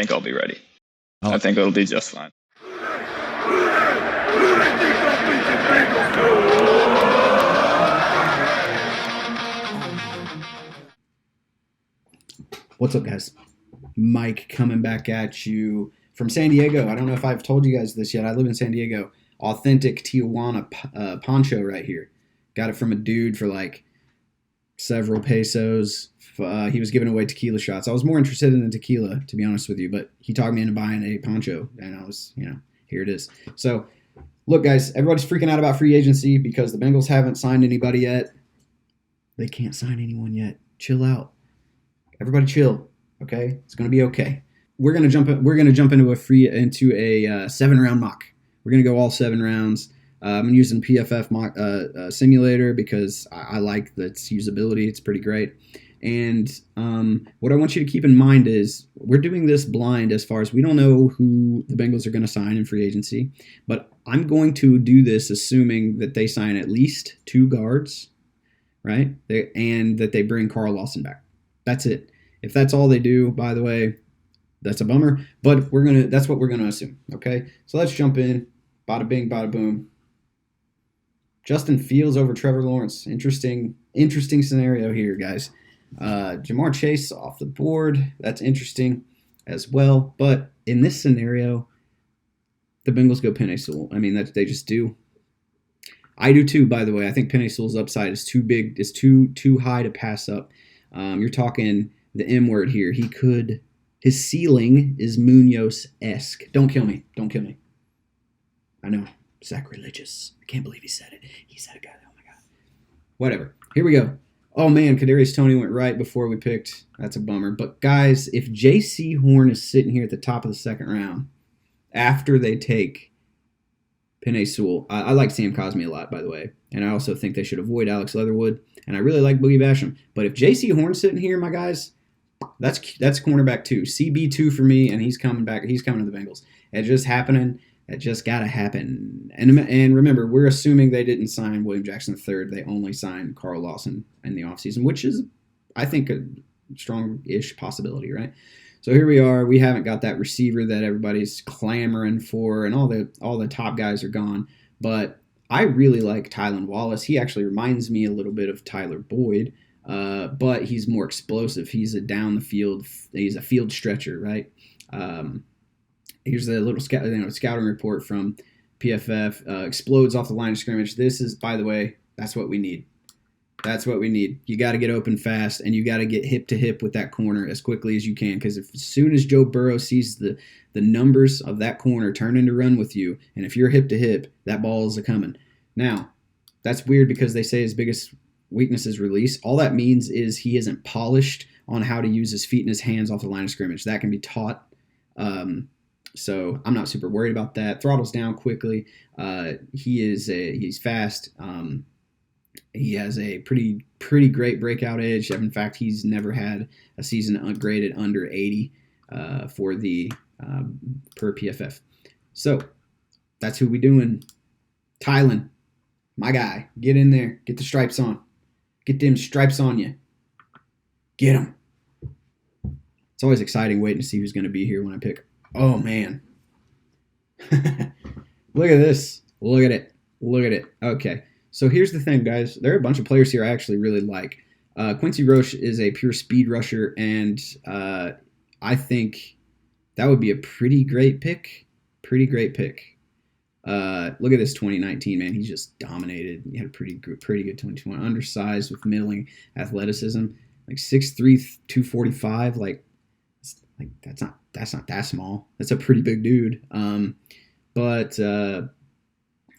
think I'll be ready. Oh. I think it'll be just fine. What's up, guys? Mike coming back at you from San Diego. I don't know if I've told you guys this yet. I live in San Diego. Authentic Tijuana poncho right here. Got it from a dude for like several pesos. He was giving away tequila shots. I was more interested in the tequila, to be honest with you, but he talked me into buying a poncho, and I was, here it is. So, look, guys, everybody's freaking out about free agency because the Bengals haven't signed anybody yet. They can't sign anyone yet. Chill out. Everybody chill, okay? It's gonna be okay. We're gonna jump into a 7-round mock. We're gonna go all 7 rounds. I'm using PFF mock simulator because I like its usability. It's pretty great. And what I want you to keep in mind is we're doing this blind as far as we don't know who the Bengals are going to sign in free agency. But I'm going to do this assuming that they sign at least 2 guards, right? And that they bring Carl Lawson back. That's it. If that's all they do, by the way, that's a bummer. But that's what we're gonna assume. Okay. So let's jump in. Bada bing, bada boom. Justin Fields over Trevor Lawrence. Interesting scenario here, guys. Jamar Chase off the board. That's interesting as well. But in this scenario, the Bengals go Penei Sewell. I mean, they just do. I do too, by the way. I think Penei Sewell's upside is too big, is too high to pass up. You're talking the M word here. His ceiling is Munoz-esque. Don't kill me. I know. Sacrilegious. I can't believe he said it. He said it, guys. Oh my God. Whatever. Here we go. Oh man, Kadarius Toney went right before we picked. That's a bummer. But guys, if J.C. Horn is sitting here at the top of the 2nd round, after they take Penei Sewell, I like Sam Cosmi a lot, by the way. And I also think they should avoid Alex Leatherwood. And I really like Boogie Basham. But if J.C. Horn's sitting here, my guys, that's cornerback 2. CB2 for me, and he's coming back. He's coming to the Bengals. It's just happening. It just got to happen. And remember, we're assuming they didn't sign William Jackson III. They only signed Carl Lawson in the offseason, which is, I think, a strong-ish possibility, right? So here we are. We haven't got that receiver that everybody's clamoring for, and all the top guys are gone. But I really like Tylan Wallace. He actually reminds me a little bit of Tyler Boyd, but he's more explosive. He's a down the field. He's a field stretcher, right? Here's the little scouting report from PFF. Explodes off the line of scrimmage. This is, by the way, that's what we need. That's what we need. You got to get open fast, and you got to get hip to hip with that corner as quickly as you can. Because as soon as Joe Burrow sees the numbers of that corner turn to run with you, and if you're hip to hip, that ball is a-coming. Now, that's weird because they say his biggest weakness is release. All that means is he isn't polished on how to use his feet and his hands off the line of scrimmage. That can be taught. So I'm not super worried about that. Throttles down quickly. He's fast. He has a pretty great breakout edge. In fact, he's never had a season graded under 80 for the per PFF. So that's who we doing. Tylan, my guy, get in there. Get the stripes on. Get them stripes on you. Get them. It's always exciting waiting to see who's going to be here when I pick. Oh, man. Look at this. Look at it. Okay. So here's the thing, guys. There are a bunch of players here I actually really like. Quincy Roche is a pure speed rusher, and I think that would be a pretty great pick. Look at this 2019, man. He just dominated. He had a pretty good 2021. Undersized with middling athleticism. Like 6'3", 245. Like that's not that small. That's a pretty big dude.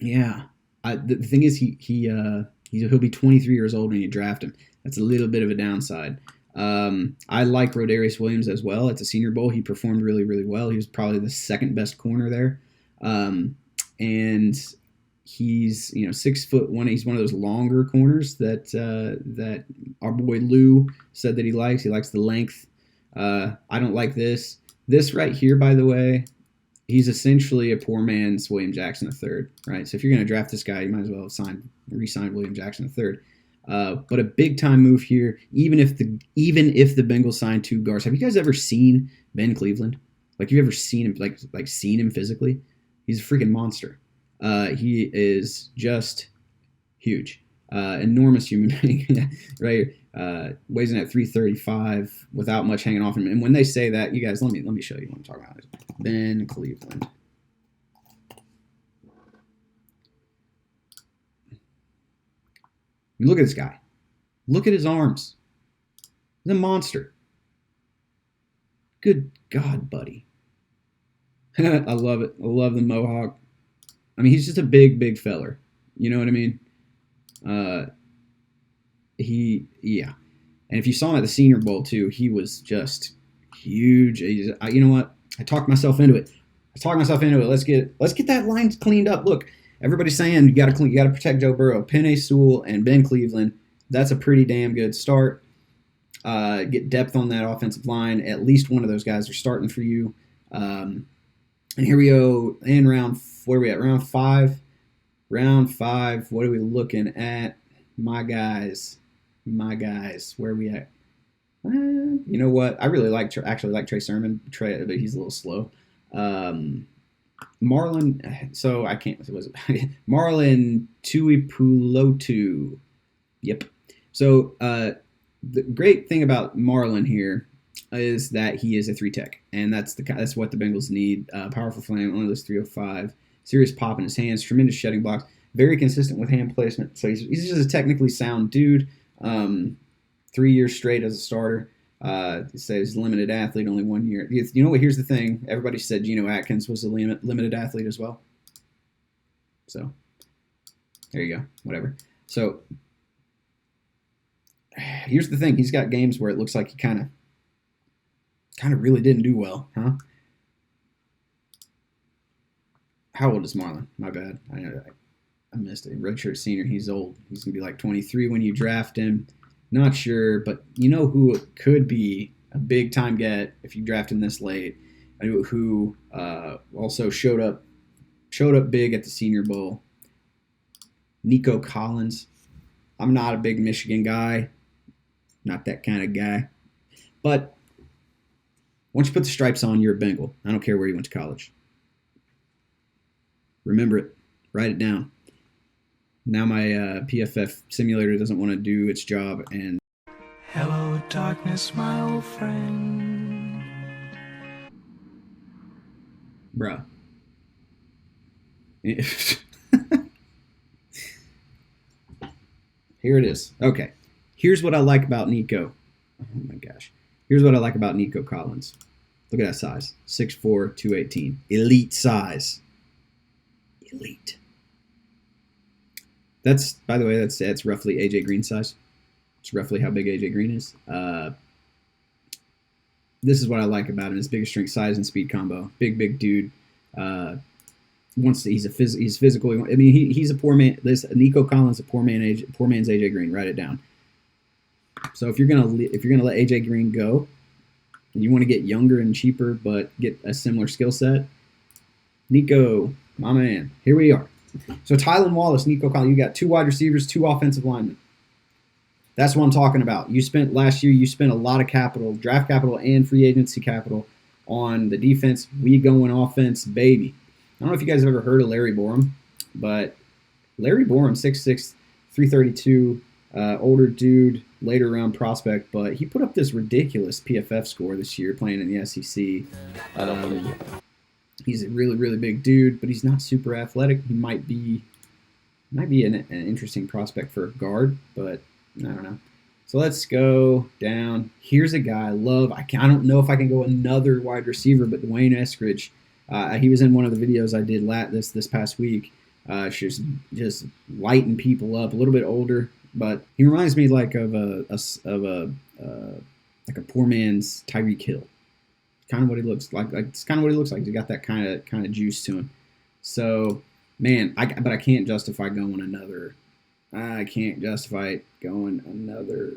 Yeah. The thing is, he'll be 23 years old when you draft him. That's a little bit of a downside. I like Rodarius Williams as well. At the Senior Bowl, he performed really, really well. He was probably the 2nd best corner there. And he's 6'1". He's one of those longer corners that our boy Lou said that he likes. He likes the length. I don't like this. This right here, by the way, he's essentially a poor man's William Jackson III, right? So if you're going to draft this guy, you might as well re-sign William Jackson III. But a big time move here. Even if the Bengals sign 2 guards, have you guys ever seen Ben Cleveland? Like, you ever seen him, like seen him physically? He's a freaking monster. He is just huge. Enormous human being, right? Weighs in at 335 without much hanging off him. And when they say that, you guys, let me show you what I'm talking about. Ben Cleveland. Look at this guy. Look at his arms. He's a monster. Good God, buddy. I love it. I love the mohawk. I mean, he's just a big feller. You know what I mean? Yeah. And if you saw him at the Senior Bowl too, he was just huge. You know what? I talked myself into it. Let's get that line cleaned up. Look, everybody's saying you got to protect Joe Burrow. Penei Sewell and Ben Cleveland. That's a pretty damn good start. Get depth on that offensive line. At least one of those guys are starting for you. And here we go in round. Where are we at? Round 5. Round 5. What are we looking at? My guys. Where are we at? You know what? I really like Trey Sermon. But he's a little slow. Marlon. So I can't. Was it Marlon Tuipulotu? Yep. So the great thing about Marlon here is that he is a 3-tech, and that's what the Bengals need. Powerful flame, only lists 305. Serious pop in his hands, tremendous shedding blocks, very consistent with hand placement. So he's just a technically sound dude. 3 years straight as a starter. It says limited athlete, only 1 year. You know what? Here's the thing. Everybody said Geno Atkins was a limited athlete as well. So there you go. Whatever. So here's the thing. He's got games where it looks like he kind of really didn't do well, huh? How old is Marlon? My bad. I missed it. Redshirt senior. He's old. He's going to be like 23 when you draft him. Not sure, but you know who could be a big-time get if you draft him this late, who also showed up big at the Senior Bowl? Nico Collins. I'm not a big Michigan guy. Not that kind of guy. But once you put the stripes on, you're a Bengal. I don't care where you went to college. Remember it. Write it down. Now my PFF simulator doesn't want to do its job, and hello, darkness, my old friend. Bruh. Here it is. Okay. Here's what I like about Nico. Oh my gosh. Here's what I like about Nico Collins. Look at that size. 6'4", 218. Elite size. Elite. That's, by the way, that's roughly AJ Green size. It's roughly how big AJ Green is. This is what I like about him: his biggest strength, size, and speed combo. Big dude. He's physical. I mean, he's a poor man. This Nico Collins, a poor man's AJ Green. Write it down. So if you're gonna let AJ Green go, and you want to get younger and cheaper but get a similar skill set, Nico, my man. Here we are. So Tylan, Wallace, Nico Collins, you got 2 wide receivers, 2 offensive linemen. That's what I'm talking about. Last year you spent a lot of capital, draft capital and free agency capital on the defense. We going offense, baby. I don't know if you guys have ever heard of Larry Borum, but Larry Borum, 6'6", 332, older dude, later round prospect, but he put up this ridiculous PFF score this year playing in the SEC. He's a really big dude, but he's not super athletic. He might be an interesting prospect for a guard, but I don't know. So let's go down. Here's a guy I love. I don't know if I can go another wide receiver, but Dwayne Eskridge. He was in one of the videos I did this past week. Just lighting people up. A little bit older, but he reminds me like of a poor man's Tyreek Hill. Kind of what he looks like. It's kind of what he looks like. He's got that kind of juice to him. So, man, but I can't justify going another. I can't justify going another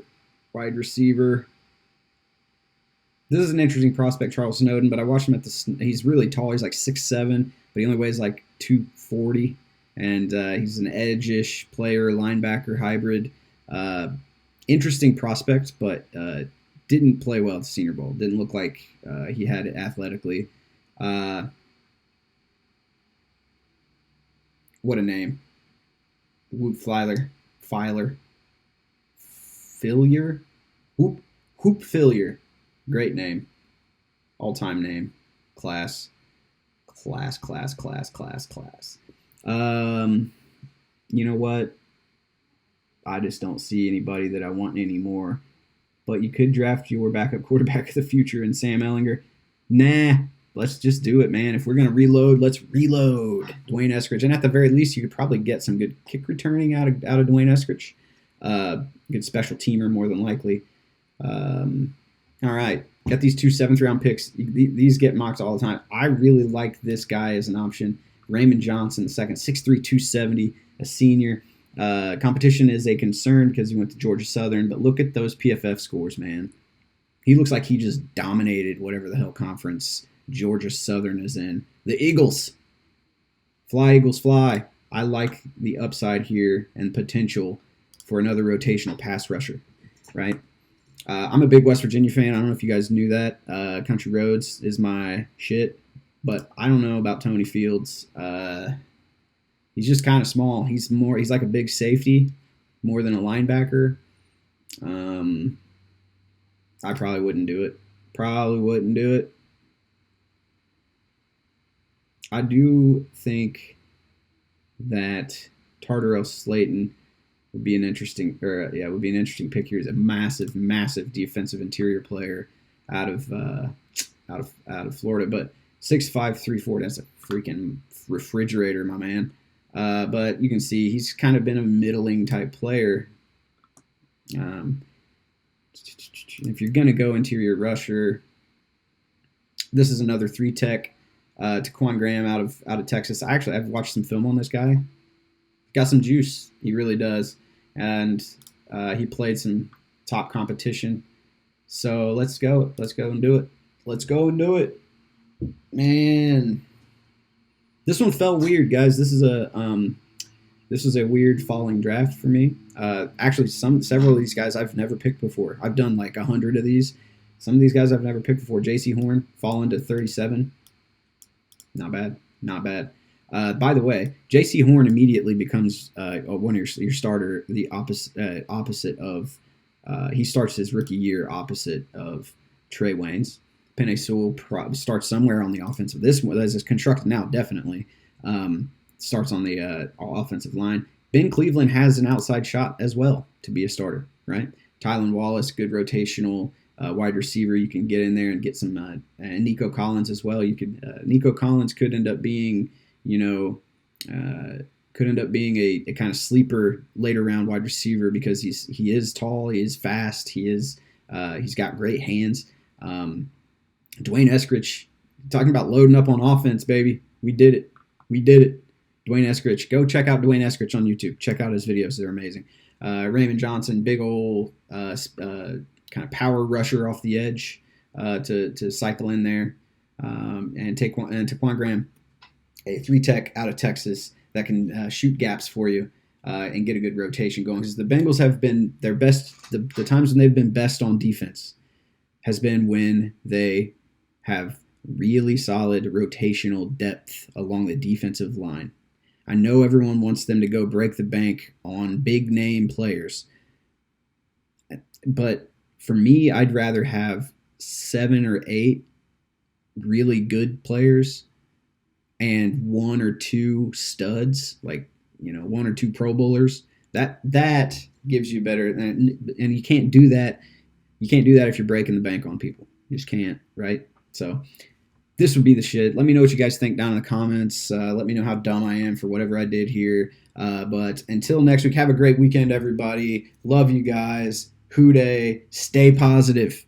wide receiver. This is an interesting prospect, Charles Snowden, but I watched him he's really tall. He's like 6'7", but he only weighs like 240, and he's an edge-ish player, linebacker hybrid. Interesting prospect, but didn't play well at the Senior Bowl. Didn't look like he had it athletically. Uh, what a name. Whoop Filer. Fillier? Hoop Fillier. Great name. All-time name. Class. You know what? I just don't see anybody that I want anymore. But you could draft your backup quarterback of the future in Sam Ehlinger. Nah, let's just do it, man. If we're going to reload, let's reload Dwayne Eskridge. And at the very least, you could probably get some good kick returning out of Dwayne Eskridge. Good special teamer, more than likely. All right. Got these 2 7th-round picks. These get mocked all the time. I really like this guy as an option. Raymond Johnson, the second, 6'3", 270, a senior. Competition is a concern because he went to Georgia Southern, but look at those PFF scores, man. He looks like he just dominated whatever the hell conference Georgia Southern is in. The Eagles. Fly, Eagles, fly. I like the upside here and potential for another rotational pass rusher, right? I'm a big West Virginia fan. I don't know if you guys knew that. Country Roads is my shit, but I don't know about Tony Fields. He's just kind of small. He's like a big safety more than a linebacker. I probably wouldn't do it. I do think that Tardarell Slayton would be an interesting pick here. He's a massive defensive interior player out of Florida, but 6'5", 340. That's a freaking refrigerator, my man. But you can see he's kind of been a middling type player. If you're gonna go interior rusher, this is another 3-tech. Taquan Graham out of Texas. I've watched some film on this guy. Got some juice. He really does. And he played some top competition. So let's go and do it. Man. This one felt weird, guys. This is a weird falling draft for me. Actually, several of these guys I've never picked before. I've done like 100 of these. Some of these guys I've never picked before. J.C. Horn falling to 37. Not bad. By the way, J.C. Horn immediately becomes one of your starter. The opposite of he starts his rookie year opposite of Trey Waynes. Penei Sewell starts somewhere on the offensive. This one as it's constructed now, definitely starts on the offensive line. Ben Cleveland has an outside shot as well to be a starter, right? Tylan Wallace, good rotational wide receiver. You can get in there and get some and Nico Collins as well. You could Nico Collins could end up being a kind of sleeper later round wide receiver because he is tall, he is fast, he's got great hands. Dwayne Eskridge, talking about loading up on offense, baby. We did it. Dwayne Eskridge. Go check out Dwayne Eskridge on YouTube. Check out his videos. They're amazing. Raymond Johnson, big old kind of power rusher off the edge to cycle in there. And Taquan Graham, a 3-tech out of Texas that can shoot gaps for you and get a good rotation going. Because the Bengals have been their best, the times when they've been best on defense has been when they have really solid rotational depth along the defensive line. I know everyone wants them to go break the bank on big name players, but for me, I'd rather have 7 or 8 really good players and 1 or 2 studs, like 1 or 2 Pro Bowlers. That gives you better, and you can't do that. You can't do that if you're breaking the bank on people. You just can't, right? So this would be the shit. Let me know what you guys think down in the comments. Let me know how dumb I am for whatever I did here. But until next week, have a great weekend, everybody. Love you guys. Hoo-day. Stay positive.